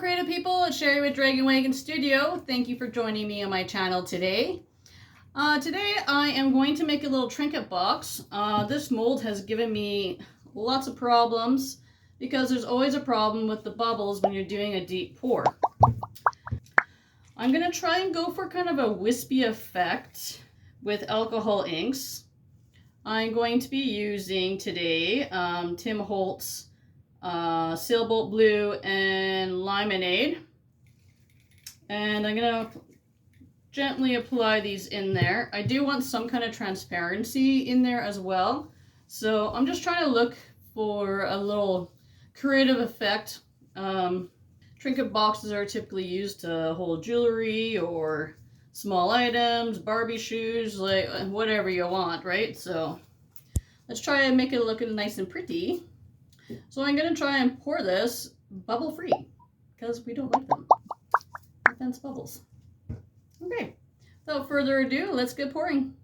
creative people, it's Sherry with Dragon Wagon Studio. Thank you for joining me on my channel today. Today I am going to make a little trinket box. This mold has given me lots of problems because there's always a problem with the bubbles when you're doing a deep pour. I'm going to try and go for kind of a wispy effect with alcohol inks. I'm going to be using today Tim Holtz Sailboat Blue and Lemonade, and I'm going to gently apply these in there. I do want some kind of transparency in there as well, so I'm just trying to look for a little creative effect. Trinket boxes are typically used to hold jewelry or small items, Barbie shoes, like whatever you want, right? So let's try and make it look nice and pretty. So I'm going to try and pour this bubble free because we don't like them. Intense bubbles. Okay, without further ado, let's get pouring.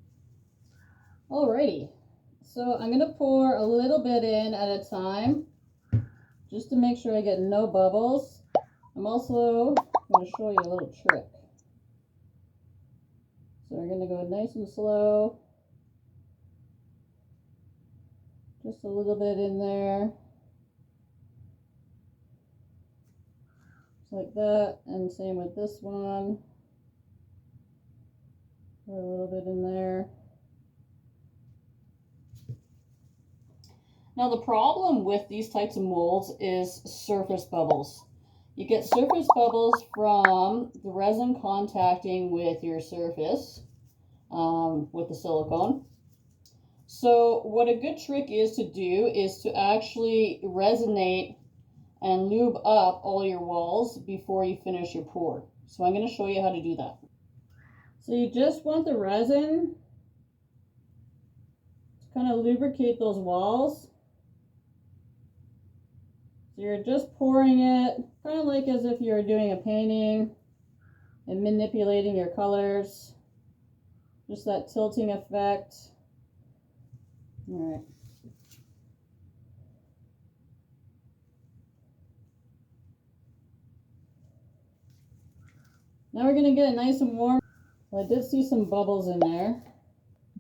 Alrighty, so I'm going to pour a little bit in at a time just to make sure I get no bubbles. I'm also going to show you a little trick. So we're going to go nice and slow. Just a little bit in there. Just like that. And same with this one. Put a little bit in there. Now the problem with these types of molds is surface bubbles. You get surface bubbles from the resin contacting with your surface, with the silicone. So what a good trick is to do is to actually resonate and lube up all your walls before you finish your pour. So I'm going to show you how to do that. So you just want the resin to kind of lubricate those walls. So you're just pouring it kind of like as if you're doing a painting and manipulating your colors. Just that tilting effect. All right. Now we're going to get it nice and warm. Well, I did see some bubbles in there.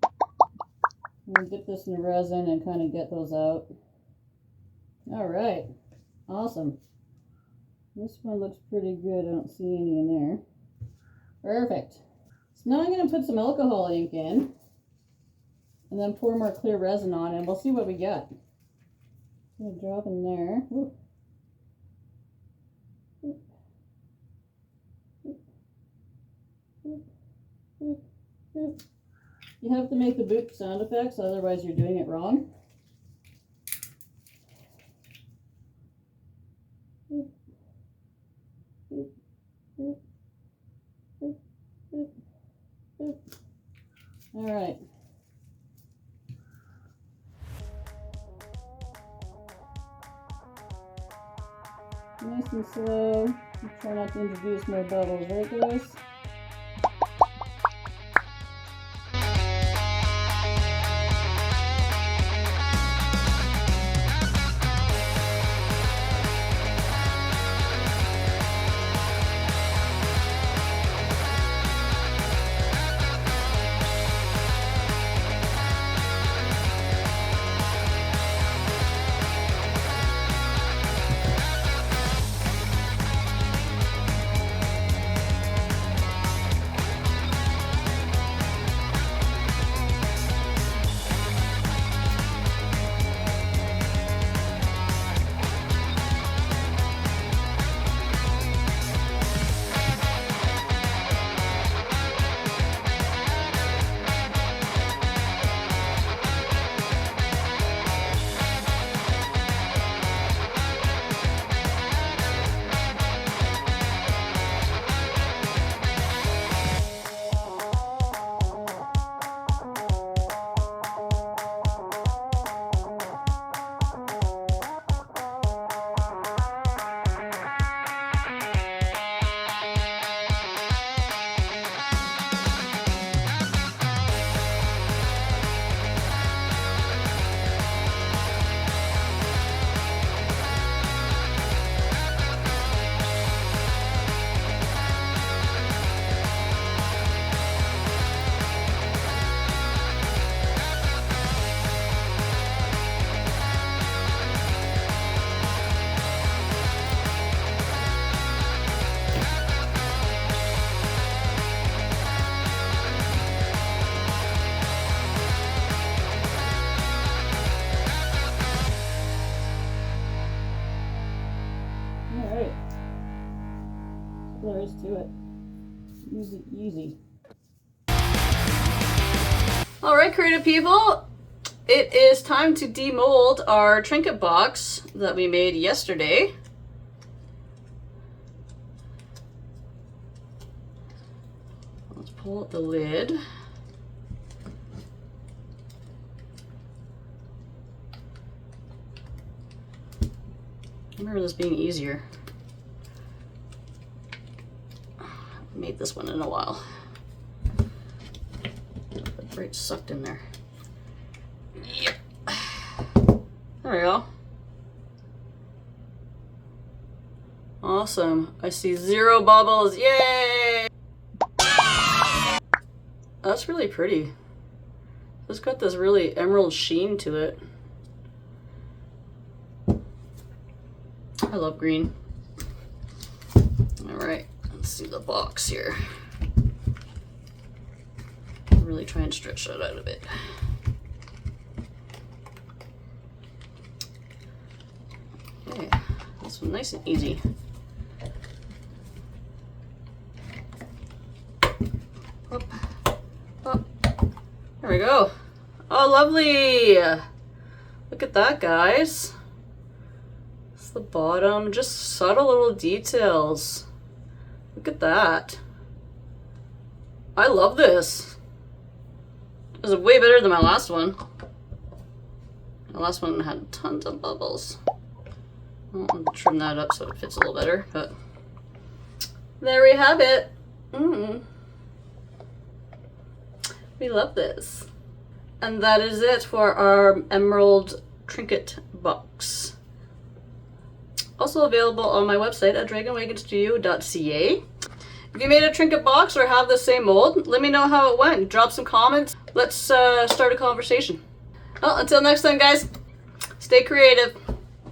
I'm going to dip this in the resin and kind of get those out. All right. Awesome. This one looks pretty good. I don't see any in there. Perfect. So now I'm going to put some alcohol ink in and then pour more clear resin on and we'll see what we get. I'm going to drop in there. Ooh. You have to make the boop sound effects, otherwise you're doing it wrong. All right. Nice and slow. Try not to introduce more bubbles, right guys? there is to it. Easy, easy. All right, creative people, it is time to demold our Trinket box that we made yesterday. Let's pull out the lid. I remember this being easier. I haven't made this one in a while. Right sucked in there. Yep. There we go. Awesome. I see 0 bubbles. Yay! That's really pretty. It's got this really emerald sheen to it. I love green. All right, let's see the box here. Really try and stretch that out a bit. Okay, this one nice and easy. Up, up. There we go. Oh, lovely! Look at that, guys. It's the bottom, just subtle little details. Look at that. I love this. This is way better than my last one. My last one had tons of bubbles. I'll trim that up so it fits a little better, but there we have it. We love this. And that is it for our emerald trinket box. Also available on my website at dragonwagonstudio.ca. If you made a trinket box or have the same mold, let me know how it went. Drop some comments. Let's start a conversation. Well, until next time, guys, stay creative.